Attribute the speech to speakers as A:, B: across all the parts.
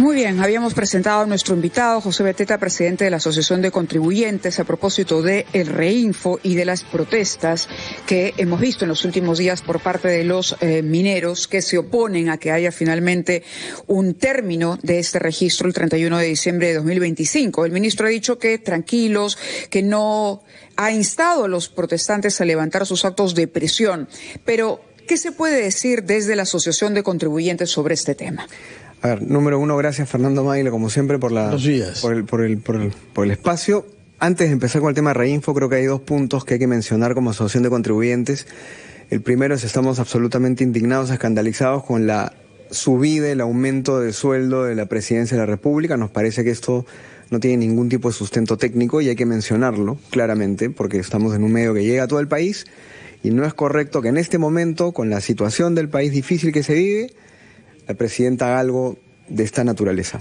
A: Muy bien, habíamos presentado a nuestro invitado, José Beteta, presidente de la Asociación de Contribuyentes, a propósito de el Reinfo y de las protestas que hemos visto en los últimos días por parte de los mineros que se oponen a que haya finalmente un término de este registro el 31 de diciembre de 2025. El ministro ha dicho que tranquilos, que no ha instado a los protestantes a levantar sus actos de presión. Pero, ¿qué se puede decir desde la Asociación de Contribuyentes sobre este tema?
B: A ver, número uno, gracias Fernando Maile, como siempre, por el espacio. Antes de empezar con el tema de Reinfo, creo que hay dos puntos que hay que mencionar como Asociación de Contribuyentes. El primero es estamos absolutamente indignados, escandalizados con la subida, el aumento de sueldo de la Presidencia de la República. Nos parece que esto no tiene ningún tipo de sustento técnico y hay que mencionarlo claramente, porque estamos en un medio que llega a todo el país y no es correcto que en este momento, con la situación del país difícil que se vive, la presidenta haga algo de esta naturaleza.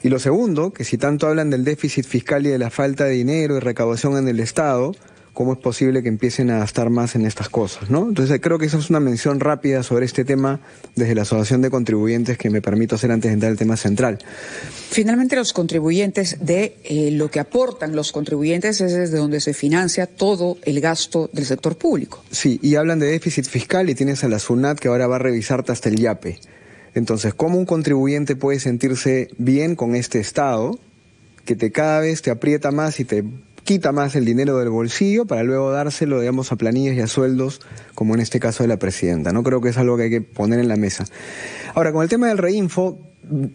B: Y lo segundo, que si tanto hablan del déficit fiscal y de la falta de dinero y recaudación en el Estado, ¿cómo es posible que empiecen a gastar más en estas cosas, ¿no? Entonces creo que esa es una mención rápida sobre este tema desde la Asociación de Contribuyentes que me permito hacer antes de entrar al tema central.
A: Finalmente los contribuyentes lo que aportan los contribuyentes es desde donde se financia todo el gasto del sector público.
B: Sí, y hablan de déficit fiscal y tienes a la SUNAT que ahora va a revisarte hasta el YAPE. Entonces, ¿cómo un contribuyente puede sentirse bien con este Estado que cada vez te aprieta más y te quita más el dinero del bolsillo para luego dárselo, digamos, a planillas y a sueldos, como en este caso de la presidenta? No creo que es algo que hay que poner en la mesa. Ahora, con el tema del Reinfo,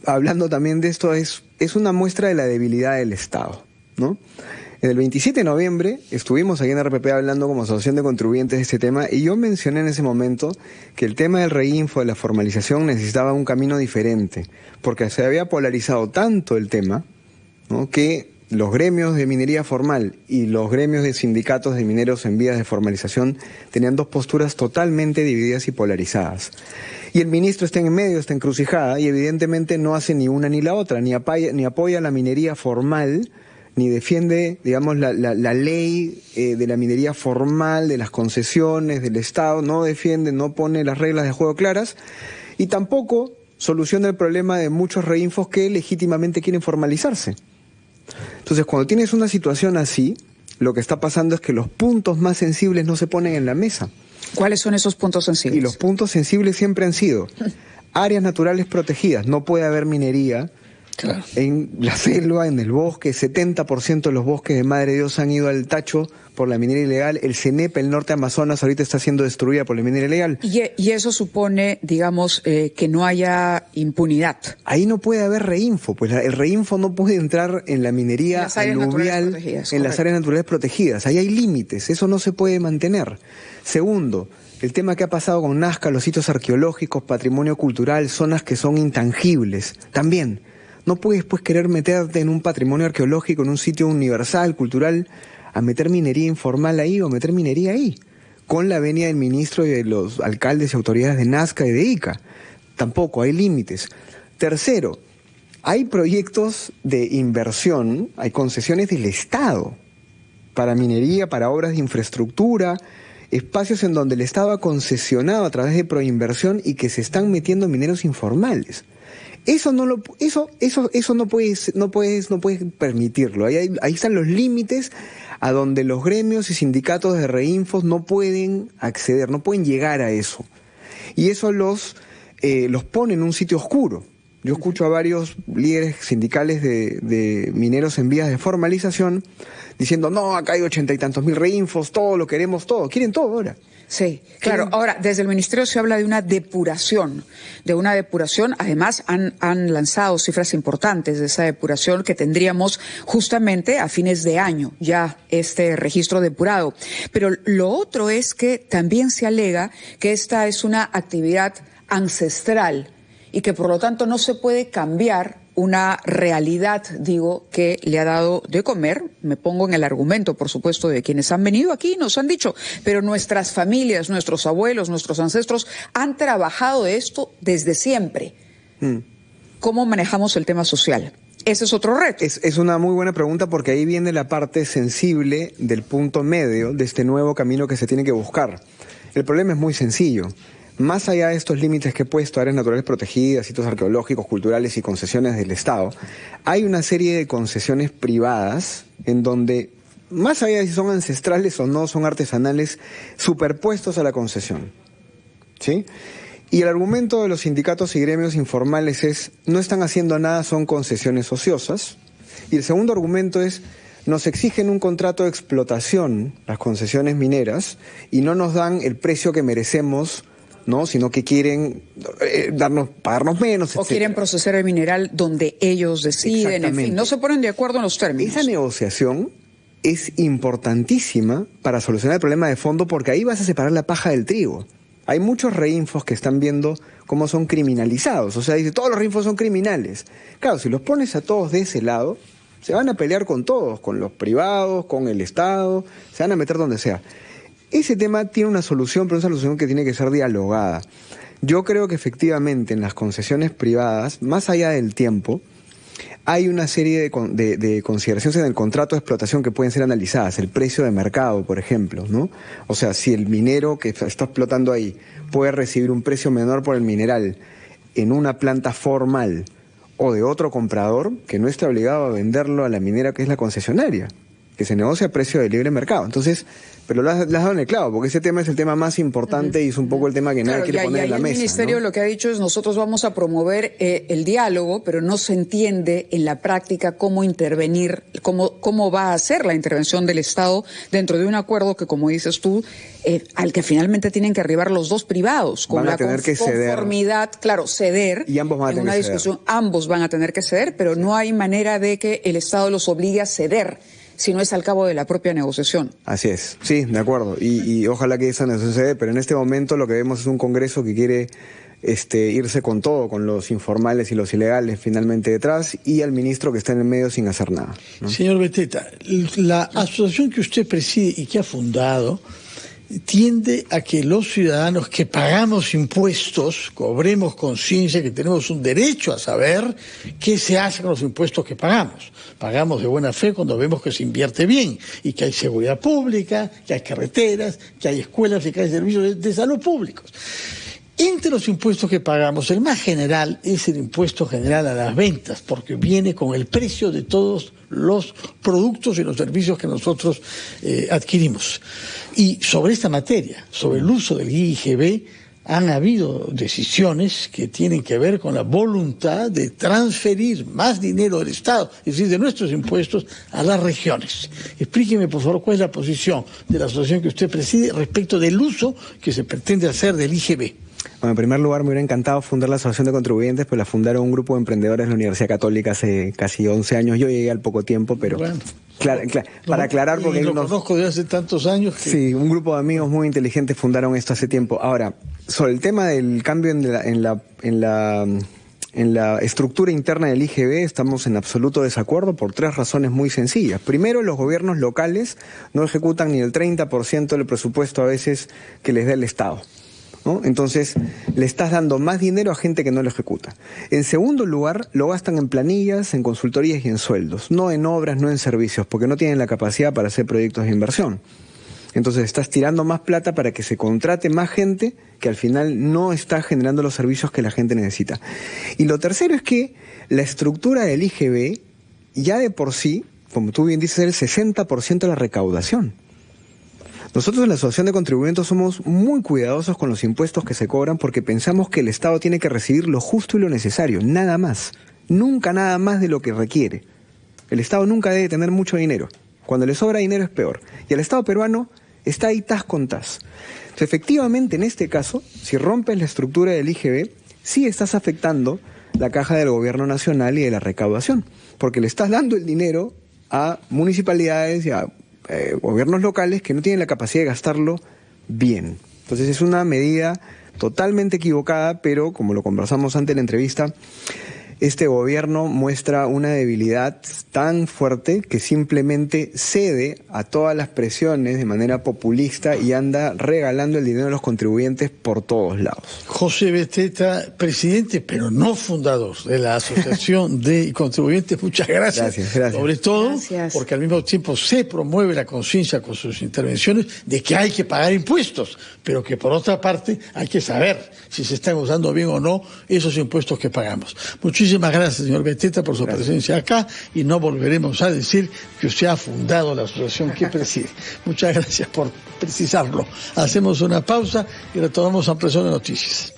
B: hablando también de esto, es una muestra de la debilidad del Estado, ¿no? El 27 de noviembre estuvimos aquí en RPP hablando como Asociación de Contribuyentes de este tema y yo mencioné en ese momento que el tema del Reinfo, de la formalización, necesitaba un camino diferente, porque se había polarizado tanto el tema, ¿no?, que los gremios de minería formal y los gremios de sindicatos de mineros en vías de formalización tenían dos posturas totalmente divididas y polarizadas. Y el ministro está en medio, está encrucijada y evidentemente no hace ni una ni la otra, ni apoya la minería formal, ni defiende, digamos, la ley de la minería formal, de las concesiones, del Estado, no defiende, no pone las reglas de juego claras, y tampoco soluciona el problema de muchos reinfos que legítimamente quieren formalizarse. Entonces, cuando tienes una situación así, lo que está pasando es que los puntos más sensibles no se ponen en la mesa.
A: ¿Cuáles son esos puntos sensibles?
B: Y los puntos sensibles siempre han sido áreas naturales protegidas, no puede haber minería. Claro. En la selva, en el bosque, 70% de los bosques de Madre Dios han ido al tacho por la minería ilegal. El CENEP, el norte Amazonas, ahorita está siendo destruida por la minería ilegal.
A: Y eso supone, digamos, que no haya impunidad.
B: Ahí no puede haber reinfo, pues el reinfo no puede entrar en la minería aluvial, en las áreas naturales protegidas. Ahí hay límites, eso no se puede mantener. Segundo, el tema que ha pasado con Nazca, los sitios arqueológicos, patrimonio cultural, zonas que son intangibles, también. No puedes pues querer meterte en un patrimonio arqueológico, en un sitio universal, cultural, a meter minería informal ahí o meter minería ahí, con la venia del ministro y de los alcaldes y autoridades de Nazca y de Ica. Tampoco, hay límites. Tercero, hay proyectos de inversión, hay concesiones del Estado para minería, para obras de infraestructura, espacios en donde el Estado ha concesionado a través de proinversión y que se están metiendo mineros informales. Eso no puedes permitirlo. Ahí están los límites a donde los gremios y sindicatos de reinfos no pueden acceder, no pueden llegar a eso. Y eso los pone en un sitio oscuro. Yo escucho a varios líderes sindicales de mineros en vías de formalización diciendo, no, acá hay 80 y tantos mil reinfos, todo lo queremos, todo, quieren todo ahora.
A: Sí, claro. Ahora, desde el Ministerio se habla de una depuración. Además, han lanzado cifras importantes de esa depuración que tendríamos justamente a fines de año, ya este registro depurado. Pero lo otro es que también se alega que esta es una actividad ancestral y que por lo tanto no se puede cambiar una realidad, digo, que le ha dado de comer. Me pongo en el argumento, por supuesto, de quienes han venido aquí y nos han dicho, pero nuestras familias, nuestros abuelos, nuestros ancestros han trabajado de esto desde siempre. ¿Cómo manejamos el tema social? Ese es otro reto.
B: Es una muy buena pregunta porque ahí viene la parte sensible del punto medio de este nuevo camino que se tiene que buscar. El problema es muy sencillo. más allá de estos límites que he puesto, áreas naturales protegidas, sitios arqueológicos, culturales y concesiones del Estado, hay una serie de concesiones privadas en donde, más allá de si son ancestrales o no, son artesanales, superpuestos a la concesión, ¿sí? Y el argumento de los sindicatos y gremios informales es, no están haciendo nada, son concesiones ociosas. Y el segundo argumento es, nos exigen un contrato de explotación, las concesiones mineras, y no nos dan el precio que merecemos, ¿no? Sino que quieren pagarnos menos,
A: etcétera. O quieren procesar el mineral donde ellos deciden, en fin, no se ponen de acuerdo en los términos.
B: Esa negociación es importantísima para solucionar el problema de fondo, porque ahí vas a separar la paja del trigo. Hay muchos reinfos que están viendo cómo son criminalizados, o sea, dice, todos los reinfos son criminales. Claro, si los pones a todos de ese lado, se van a pelear con todos, con los privados, con el Estado, se van a meter donde sea. Ese tema tiene una solución, pero es una solución que tiene que ser dialogada. Yo creo que efectivamente en las concesiones privadas, más allá del tiempo, hay una serie de consideraciones en el contrato de explotación que pueden ser analizadas. El precio de mercado, por ejemplo, ¿no? O sea, si el minero que está explotando ahí puede recibir un precio menor por el mineral en una planta formal o de otro comprador que no esté obligado a venderlo a la minera que es la concesionaria, que se negocia a precio de libre mercado. Entonces, pero lo has dado en el clavo, porque ese tema es el tema más importante y es un poco el tema que nadie quiere poner en la mesa.
A: El Ministerio, ¿no?, lo que ha dicho es, nosotros vamos a promover el diálogo, pero no se entiende en la práctica cómo intervenir, cómo va a ser la intervención del Estado dentro de un acuerdo que, como dices tú, al que finalmente tienen que arribar los dos privados, con la conformidad, claro, ceder,
B: y ambos van a tener
A: en una discusión, ambos van a tener que ceder, pero no hay manera de que el Estado los obligue a ceder, si no es al cabo de la propia negociación.
B: Así es, sí, de acuerdo, y ojalá que esa negociación se dé, pero en este momento lo que vemos es un Congreso que quiere irse con todo, con los informales y los ilegales finalmente detrás, y al ministro que está en el medio sin hacer nada, ¿no?
C: Señor Beteta, la asociación que usted preside y que ha fundado tiende a que los ciudadanos que pagamos impuestos cobremos conciencia que tenemos un derecho a saber qué se hace con los impuestos que pagamos. Pagamos de buena fe cuando vemos que se invierte bien y que hay seguridad pública, que hay carreteras, que hay escuelas y que hay servicios de salud públicos. Entre los impuestos que pagamos, el más general es el impuesto general a las ventas, porque viene con el precio de todos los productos y los servicios que nosotros adquirimos. Y sobre esta materia, sobre el uso del IIGB, han habido decisiones que tienen que ver con la voluntad de transferir más dinero del Estado, es decir, de nuestros impuestos, a las regiones. Explíqueme, por favor, cuál es la posición de la asociación que usted preside respecto del uso que se pretende hacer del IIGB.
B: Bueno, en primer lugar, me hubiera encantado fundar la Asociación de Contribuyentes, pues la fundaron un grupo de emprendedores de la Universidad Católica hace casi 11 años. Yo llegué al poco tiempo, pero bueno, para aclarar, porque
C: lo conozco de hace tantos años.
B: Sí, un grupo de amigos muy inteligentes fundaron esto hace tiempo. Ahora, sobre el tema del cambio en la estructura interna del IGB, estamos en absoluto desacuerdo por tres razones muy sencillas. Primero, los gobiernos locales no ejecutan ni el 30% del presupuesto a veces que les da el Estado, ¿no? Entonces, le estás dando más dinero a gente que no lo ejecuta. En segundo lugar, lo gastan en planillas, en consultorías y en sueldos, no en obras, no en servicios, porque no tienen la capacidad para hacer proyectos de inversión. Entonces, estás tirando más plata para que se contrate más gente que al final no está generando los servicios que la gente necesita. Y lo tercero es que la estructura del IGB ya de por sí, como tú bien dices, es el 60% de la recaudación. Nosotros en la Asociación de Contribuyentes somos muy cuidadosos con los impuestos que se cobran porque pensamos que el Estado tiene que recibir lo justo y lo necesario, nada más. Nunca nada más de lo que requiere. El Estado nunca debe tener mucho dinero. Cuando le sobra dinero es peor. Y el Estado peruano está ahí tas con tas. Entonces, efectivamente, en este caso, si rompes la estructura del IGB, sí estás afectando la caja del gobierno nacional y de la recaudación, porque le estás dando el dinero a municipalidades y a gobiernos locales que no tienen la capacidad de gastarlo bien. Entonces es una medida totalmente equivocada, pero como lo conversamos antes de la entrevista, este gobierno muestra una debilidad tan fuerte que simplemente cede a todas las presiones de manera populista y anda regalando el dinero de los contribuyentes por todos lados.
C: José Beteta, presidente, pero no fundador de la Asociación de Contribuyentes, muchas gracias.
B: Gracias.
C: Sobre todo
A: Gracias.
C: porque al mismo tiempo se promueve la conciencia con sus intervenciones de que hay que pagar impuestos, pero que por otra parte hay que saber si se están usando bien o no esos impuestos que pagamos. Muchísimas gracias, señor Beteta, por su presencia acá, y no volveremos a decir que usted ha fundado la asociación que preside. Muchas gracias por precisarlo. Hacemos una pausa y retomamos Ampliación de Noticias.